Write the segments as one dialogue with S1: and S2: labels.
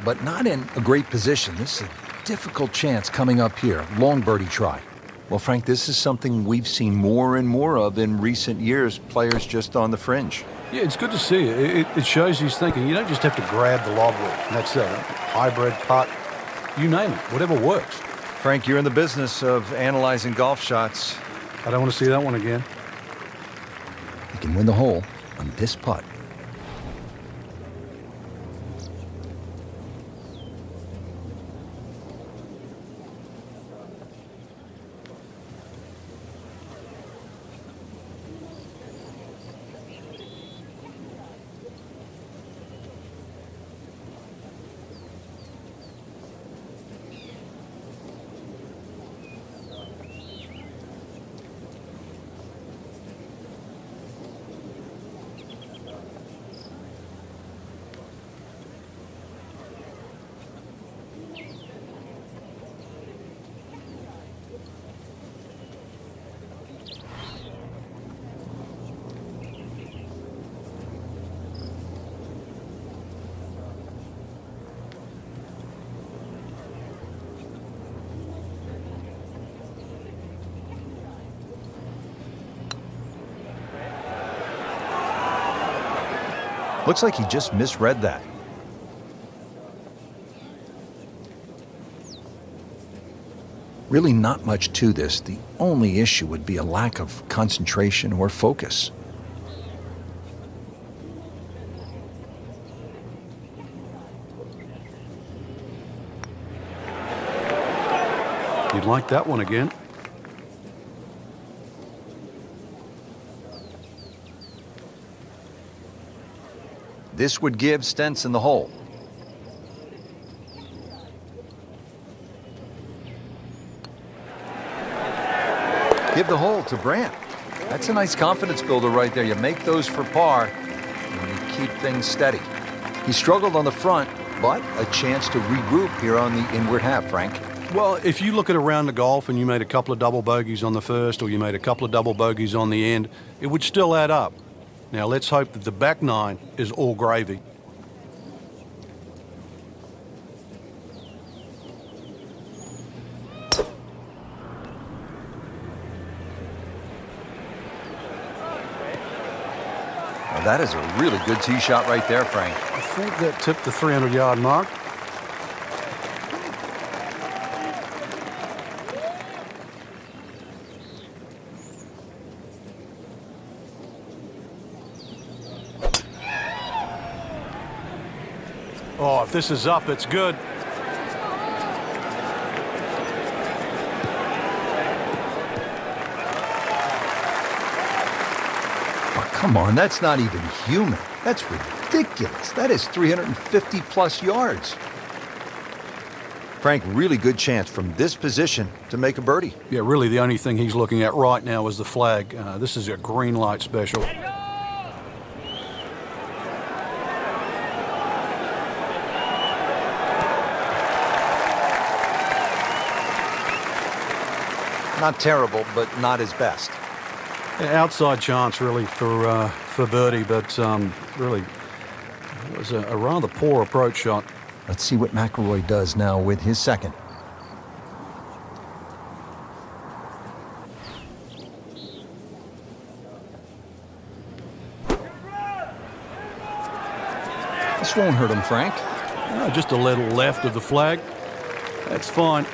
S1: but not in a great position. This is a difficult chance coming up here. Long birdie try. Well, Frank, this is something we've seen more and more of in recent years, players just on the fringe.
S2: Yeah, it's good to see. It shows he's thinking. You don't just have to grab the lob wedge. That's a hybrid putt. You name it, whatever works.
S1: Frank, you're in the business of analyzing golf shots.
S2: I don't want to see that one again.
S1: He can win the hole on this putt. Looks like he just misread that. Really not much to this. The only issue would be a lack of concentration or focus.
S2: You'd like that one again.
S1: This would give Stenson the hole. Give the hole to Brandt. That's a nice confidence builder right there. You make those for par, and you keep things steady. He struggled on the front, but a chance to regroup here on the inward half, Frank.
S2: Well, if you look at a round of golf and you made a couple of double bogeys on the first or you made a couple of double bogeys on the end, it would still add up. Now, let's hope that the back nine is all gravy.
S1: Well, that is a really good tee shot right there, Frank.
S2: I think that tipped the 300-yard mark. Oh, if this is up, it's good.
S1: Oh, come on, that's not even human. That's ridiculous. That is 350-plus yards. Frank, really good chance from this position to make a birdie.
S2: Yeah, really the only thing he's looking at right now is the flag. This is a green light special.
S1: Not terrible, but not his best.
S2: Outside chance, really, for birdie, but really it was a rather poor approach shot.
S1: Let's see what McIlroy does now with his second. This won't hurt him, Frank.
S2: Just a little left of the flag. That's fine.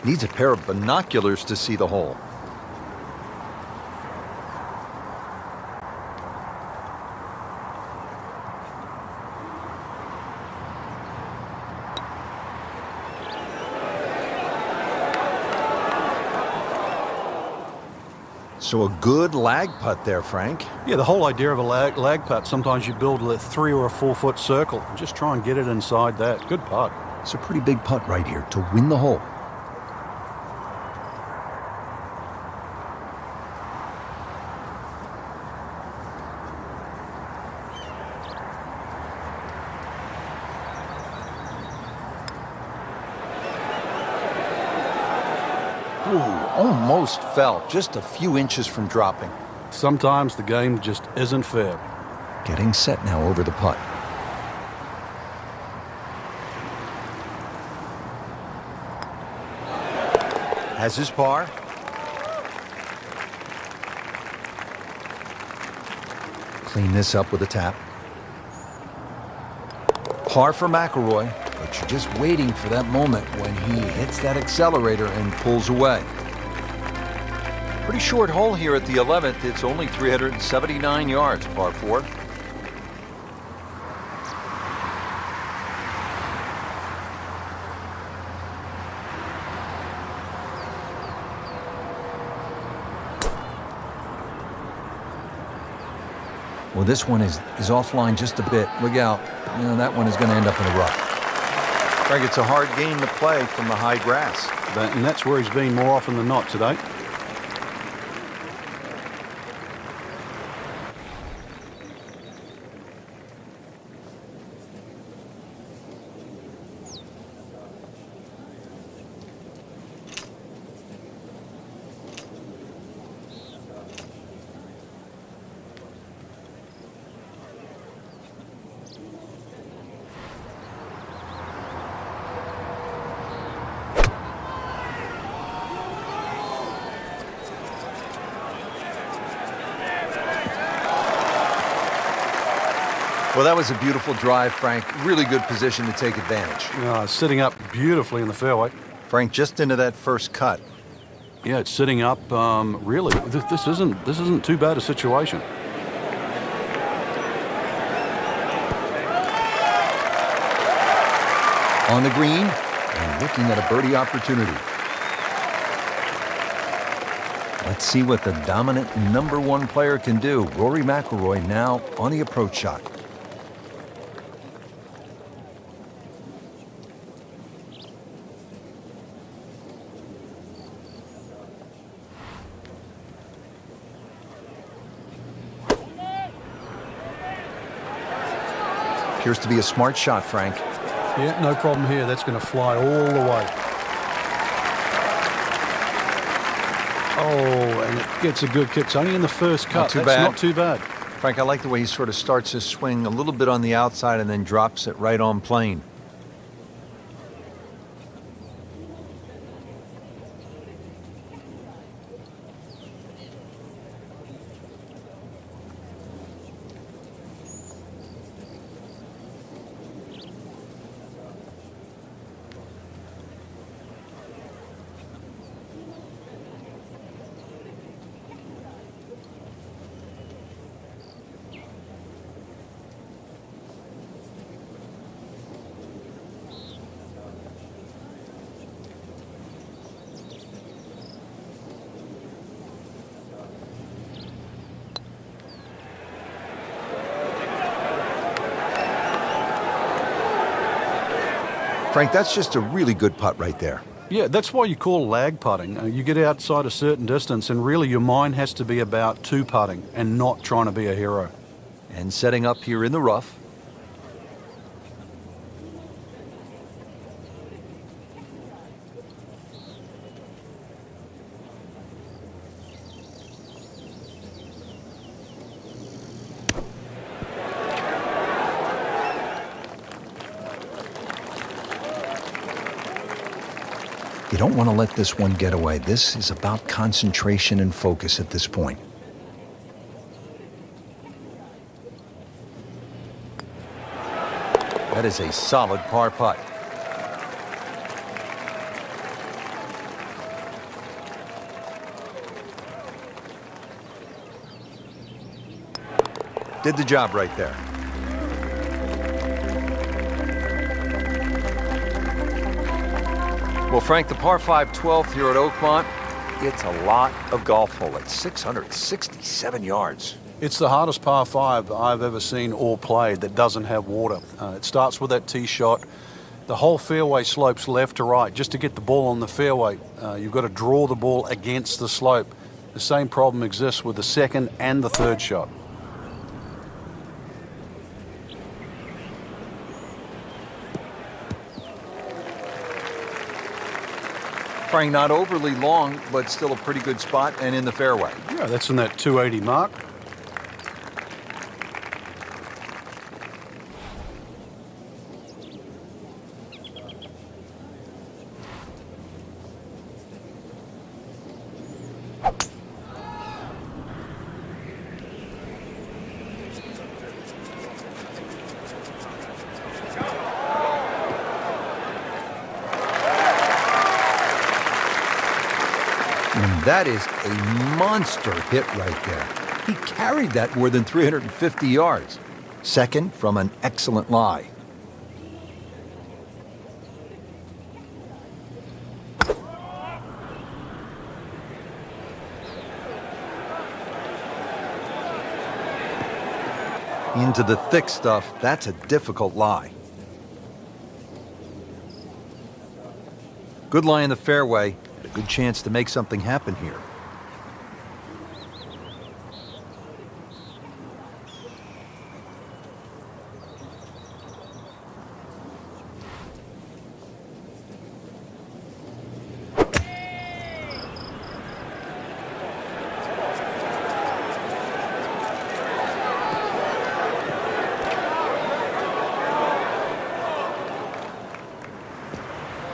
S1: Needs a pair of binoculars to see the hole. So a good lag putt there, Frank.
S2: Yeah, the whole idea of a lag putt, sometimes you build a 3 or 4 foot circle and just try and get it inside that. Good putt.
S1: It's a pretty big putt right here to win the hole. almost fell, just a few inches from dropping.
S2: Sometimes the game just isn't fair.
S1: Getting set now over the putt. Has his par. Clean this up with a tap. Par for McIlroy, but you're just waiting for that moment when he hits that accelerator and pulls away. Pretty short hole here at the 11th. It's only 379 yards, par 4. Well, this one is offline just a bit. Look out. You know, that one is going to end up in the rough. Frank, it's a hard game to play from the high grass.
S2: And that's where he's been more often than not today.
S1: Well, that was a beautiful drive, Frank. Really good position to take advantage.
S2: Sitting up beautifully in the fairway.
S1: Frank, just into that first cut.
S2: Yeah, it's sitting up. Really, this isn't too bad a situation.
S1: On the green and looking at a birdie opportunity. Let's see what the dominant #1 player can do. Rory McIlroy now on the approach shot. Appears to be a smart shot, Frank.
S2: Yeah, no problem here. That's going to fly all the way. Oh, and it gets a good kick. It's only in the first cut. That's not too bad.
S1: Frank, I like the way he sort of starts his swing a little bit on the outside and then drops it right on plane. Frank, that's just a really good putt right there.
S2: Yeah, that's why you call lag putting. You get outside a certain distance, and really your mind has to be about two putting and not trying to be a hero.
S1: And setting up here in the rough. You don't want to let this one get away. This is about concentration and focus at this point. That is a solid par putt. Did the job right there. Well, Frank, the par 5 12th here at Oakmont, it's a lot of golf hole at 667 yards.
S2: It's the hardest par 5 I've ever seen or played that doesn't have water. It starts with that tee shot. The whole fairway slopes left to right. Just to get the ball on the fairway, you've got to draw the ball against the slope. The same problem exists with the second and the third shot.
S1: Frank, not overly long, but still a pretty good spot and in the fairway.
S2: Yeah, that's in that 280 mark.
S1: And that is a monster hit right there. He carried that more than 350 yards. Second from an excellent lie. Into the thick stuff, that's a difficult lie. Good lie in the fairway. A good chance to make something happen here.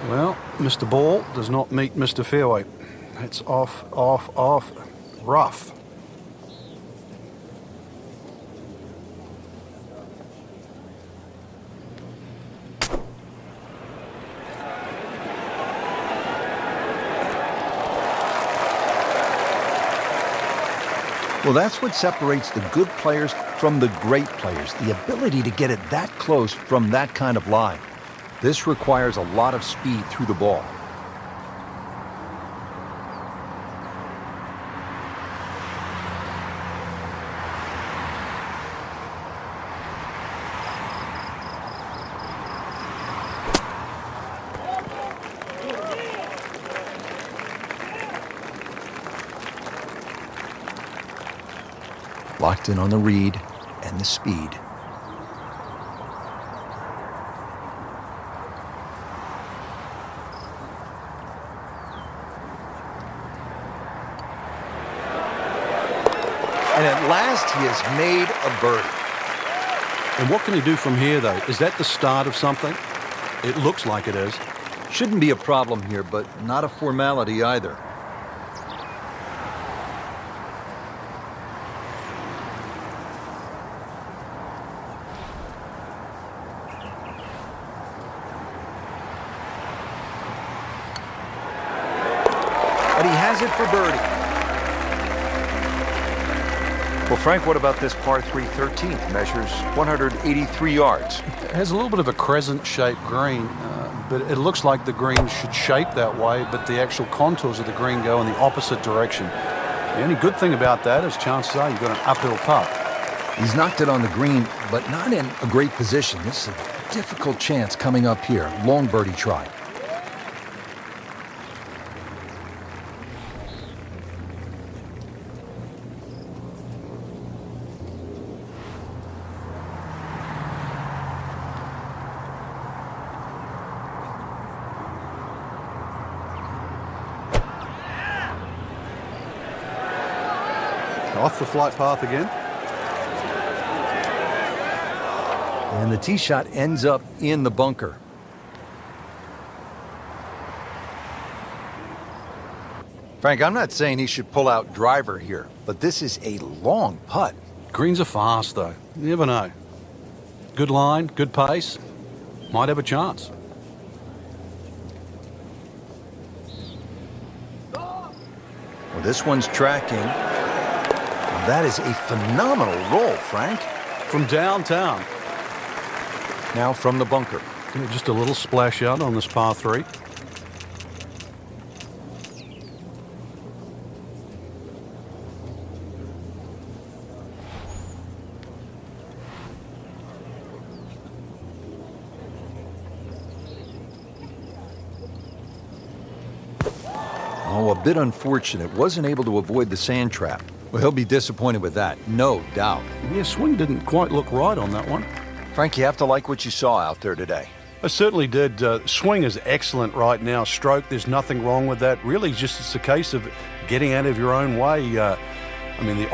S2: Well, Mr. Ball does not meet Mr. Fairway. It's off, off, off, rough.
S1: Well, that's what separates the good players from the great players, the ability to get it that close from that kind of lie. This requires a lot of speed through the ball. Locked in on the read and the speed. And at last, he has made a birdie.
S2: And what can he do from here, though? Is that the start of something? It looks like it is.
S1: Shouldn't be a problem here, but not a formality either. But he has it for birdie. Well, Frank, what about this par 3 13th? Measures 183 yards.
S2: It has a little bit of a crescent-shaped green, but it looks like the green should shape that way, but the actual contours of the green go in the opposite direction. The only good thing about that is chances are you've got an uphill putt.
S1: He's knocked it on the green, but not in a great position. This is a difficult chance coming up here. Long birdie try.
S2: Off the flight path again.
S1: And the tee shot ends up in the bunker. Frank, I'm not saying he should pull out driver here, but this is a long putt.
S2: Greens are fast, though. You never know. Good line, good pace. Might have a chance.
S1: Well, this one's tracking. That is a phenomenal roll, Frank.
S2: From downtown.
S1: Now from the bunker.
S2: Just a little splash out on this par 3.
S1: Oh, a bit unfortunate. Wasn't able to avoid the sand trap. Well, he'll be disappointed with that, no doubt.
S2: Yeah, swing didn't quite look right on that one.
S1: Frank, you have to like what you saw out there today.
S2: I certainly did. Swing is excellent right now. Stroke, there's nothing wrong with that. Really, just it's a case of getting out of your own way. I mean, the